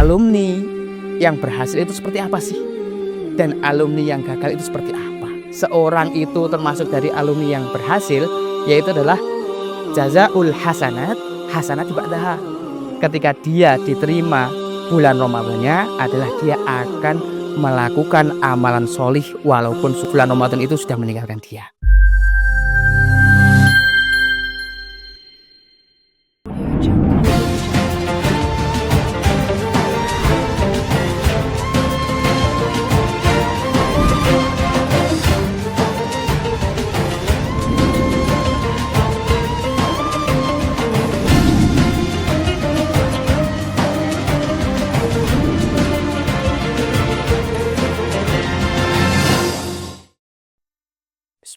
alumni yang berhasil itu seperti apa sih? Dan alumni yang gagal itu seperti apa? Seorang itu termasuk dari alumni yang berhasil, yaitu adalah jazaul hasanat, hasanat ba'daha. Ketika dia diterima bulan Ramadannya adalah dia akan melakukan amalan solih walaupun bulan Ramadan itu sudah meninggalkan dia.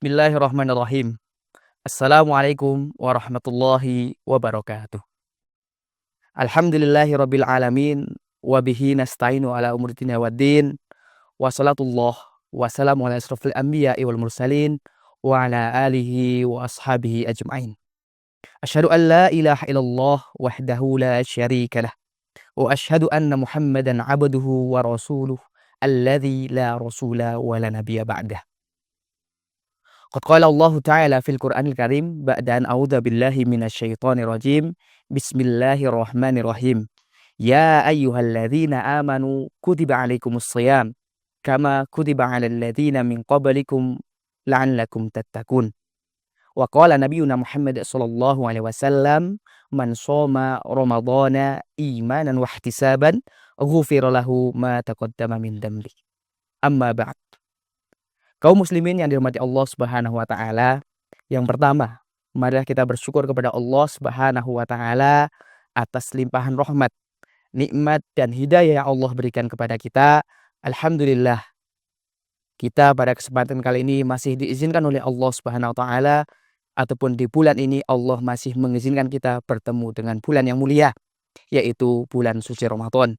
Bismillahirrahmanirrahim. Assalamualaikum warahmatullahi wabarakatuh. Alhamdulillahirabbil alamin wa bihi nasta'inu ala umuri dunya waddin. Wassalatullah wassalamu ala asrofil anbiya'i wal mursalin wa ala alihi wa ashabihi ajma'in. Asyhadu an la ilaha illallah wahdahu la syarika lah wa asyhadu anna Muhammadan 'abduhu wa rasuluh alladzi la rasula wa la nabiyya ba'dah. Qad qala Allah Ta'ala fil Qur'anil Karim ba'da an a'udzu billahi minasyaitonir rajim. Bismillahirrahmanirrahim. Ya ayyuhalladzina amanu kutiba 'alaikumus shiyam kama kutiba 'alal ladzina min qablikum la'allakum tattaqun. Wa qala nabiyuna Muhammad sallallahu alaihi wasallam man shoma ramadhana imanan wa ihtisaban ghufira lahu ma taqaddama min dhanbi. Amma ba'd. Kaum muslimin yang dirahmati Allah Subhanahu wa taala, yang pertama, mari kita bersyukur kepada Allah Subhanahu wa taala atas limpahan rahmat, nikmat dan hidayah yang Allah berikan kepada kita. Alhamdulillah, kita pada kesempatan kali ini masih diizinkan oleh Allah Subhanahu wa taala ataupun di bulan ini Allah masih mengizinkan kita bertemu dengan bulan yang mulia, yaitu bulan suci Ramadan.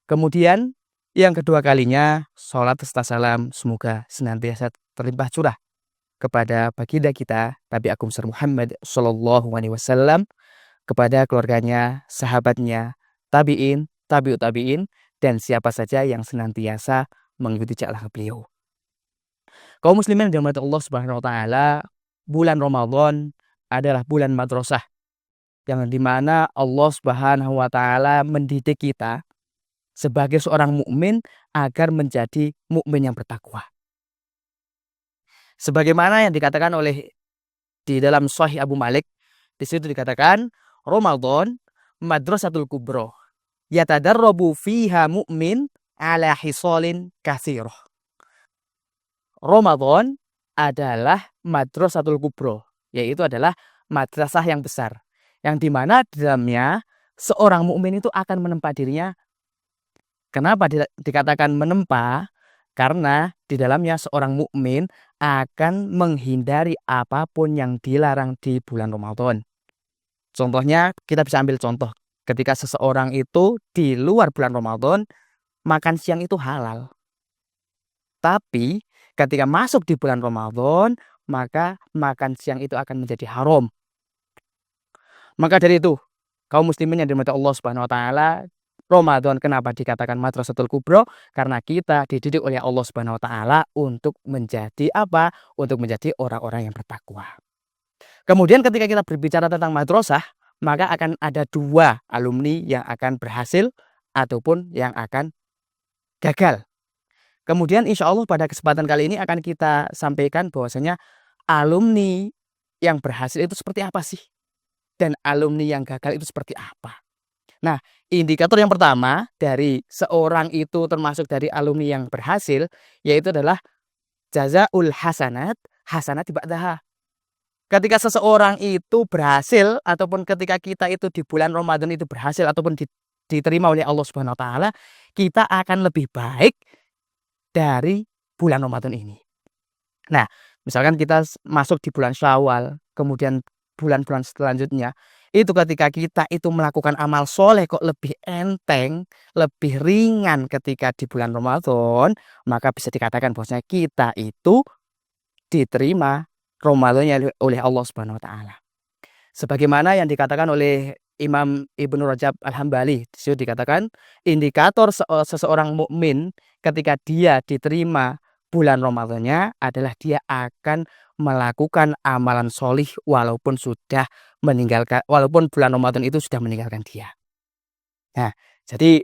Kemudian yang kedua kalinya, sholat serta salam semoga senantiasa terlimpah curah kepada baginda kita Nabi Agung Muhammad Sallallahu Alaihi Wasallam, kepada keluarganya, sahabatnya, tabiin, tabiut tabiin, dan siapa saja yang senantiasa mengikuti jejak beliau. Kaum muslimin yang dirahmati Allah Subhanahu Wa Taala, bulan Ramadan adalah bulan madrasah yang dimana Allah Subhanahu Wa Taala mendidik kita sebagai seorang mukmin agar menjadi mukmin yang bertakwa. Sebagaimana yang dikatakan oleh di dalam Sahih Abu Malik, di situ dikatakan Ramadan madrasatul kubra yatadarrabu fiha mu'min ala hisalin katsirah. Ramadan adalah madrasatul kubra, yaitu adalah madrasah yang besar, yang dimana di dalamnya seorang mukmin itu akan menempa dirinya. Kenapa dikatakan menempa? Karena di dalamnya seorang mukmin akan menghindari apapun yang dilarang di bulan Ramadan. Contohnya, kita bisa ambil contoh ketika seseorang itu di luar bulan Ramadan makan siang itu halal. Tapi ketika masuk di bulan Ramadan, maka makan siang itu akan menjadi haram. Maka dari itu, kaum muslimin yang dirahmati Allah Subhanahu wa taala, Ramadan kenapa dikatakan madrasatul kubra? Karena kita dididik oleh Allah Subhanahu wa taala untuk menjadi apa? Untuk menjadi orang-orang yang bertakwa. Kemudian ketika kita berbicara tentang madrasah, maka akan ada dua alumni yang akan berhasil ataupun yang akan gagal. Kemudian insya Allah pada kesempatan kali ini akan kita sampaikan bahwasanya alumni yang berhasil itu seperti apa sih? Dan alumni yang gagal itu seperti apa? Nah, indikator yang pertama dari seorang itu termasuk dari alumni yang berhasil, yaitu adalah jazaul hasanat, hasanat ba'daha. Ketika seseorang itu berhasil ataupun ketika kita itu di bulan Ramadan itu berhasil ataupun diterima oleh Allah Subhanahu wa taala, kita akan lebih baik dari bulan Ramadan ini. Nah, misalkan kita masuk di bulan Syawal, kemudian bulan-bulan selanjutnya, itu ketika kita itu melakukan amal soleh kok lebih enteng, lebih ringan ketika di bulan Ramadan, maka bisa dikatakan bahwasanya kita itu diterima Ramadannya oleh Allah Subhanahu wa taala. Sebagaimana yang dikatakan oleh Imam Ibnu Rajab Al-Hambali. Di situ dikatakan indikator seseorang mukmin ketika dia diterima bulan Ramadannya adalah dia akan melakukan amalan solih walaupun bulan Ramadan itu sudah meninggalkan dia. Nah, jadi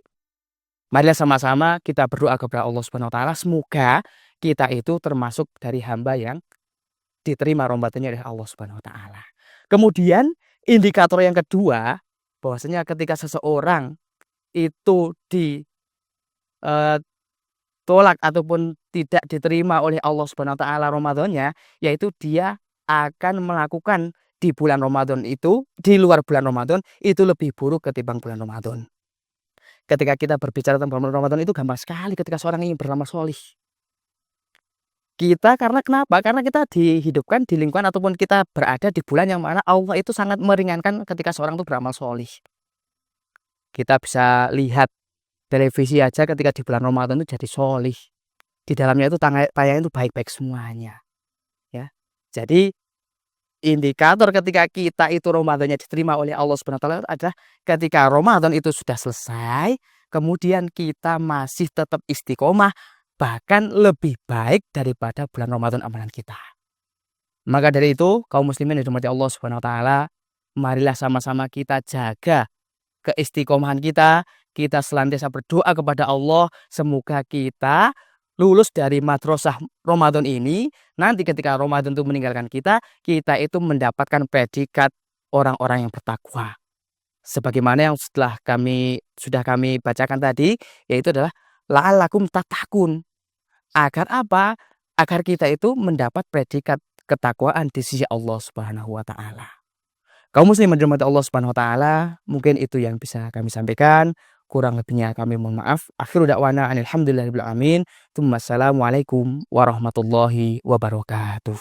marilah sama-sama kita berdoa kepada Allah Subhanahu wa taala semoga kita itu termasuk dari hamba yang diterima Ramadannya oleh Allah Subhanahu wa taala. Kemudian indikator yang kedua bahwasanya ketika seseorang itu tolak ataupun tidak diterima oleh Allah Subhanahu wa taala Ramadannya, yaitu dia akan melakukan di bulan Ramadan itu, di luar bulan Ramadan itu lebih buruk ketimbang bulan Ramadan. Ketika kita berbicara tentang bulan Ramadan itu gampang sekali ketika seorang ingin beramal solih. Kita karena kenapa? Karena kita dihidupkan di lingkungan ataupun kita berada di bulan yang mana Allah itu sangat meringankan ketika seorang itu beramal solih. Kita bisa lihat televisi aja ketika di bulan Ramadan itu jadi solih. Di dalamnya itu tayangan itu baik-baik semuanya. Ya. Jadi indikator ketika kita itu Ramadannya diterima oleh Allah Subhanahu wa taala adalah ketika Ramadan itu sudah selesai, kemudian kita masih tetap istiqomah, bahkan lebih baik daripada bulan Ramadan amalan kita. Maka dari itu, kaum muslimin yang dirahmati Allah Subhanahu wa taala, marilah sama-sama kita jaga keistiqomahan kita senantiasa berdoa kepada Allah semoga kita lulus dari madrasah Ramadan ini. Nanti ketika Ramadan itu meninggalkan kita itu mendapatkan predikat orang-orang yang bertakwa. Sebagaimana yang sudah kami bacakan tadi, yaitu adalah la'allakum tattaqun. Agar apa? Agar kita itu mendapat predikat ketakwaan di sisi Allah Subhanahu wa taala. Kaum muslimin dirahmati Allah Subhanahu wa taala, mungkin itu yang bisa kami sampaikan. Kurang lebihnya kami mohon maaf. Akhiru da'wana alhamdulillahirabbil alamin. Assalamualaikum warahmatullahi wabarakatuh.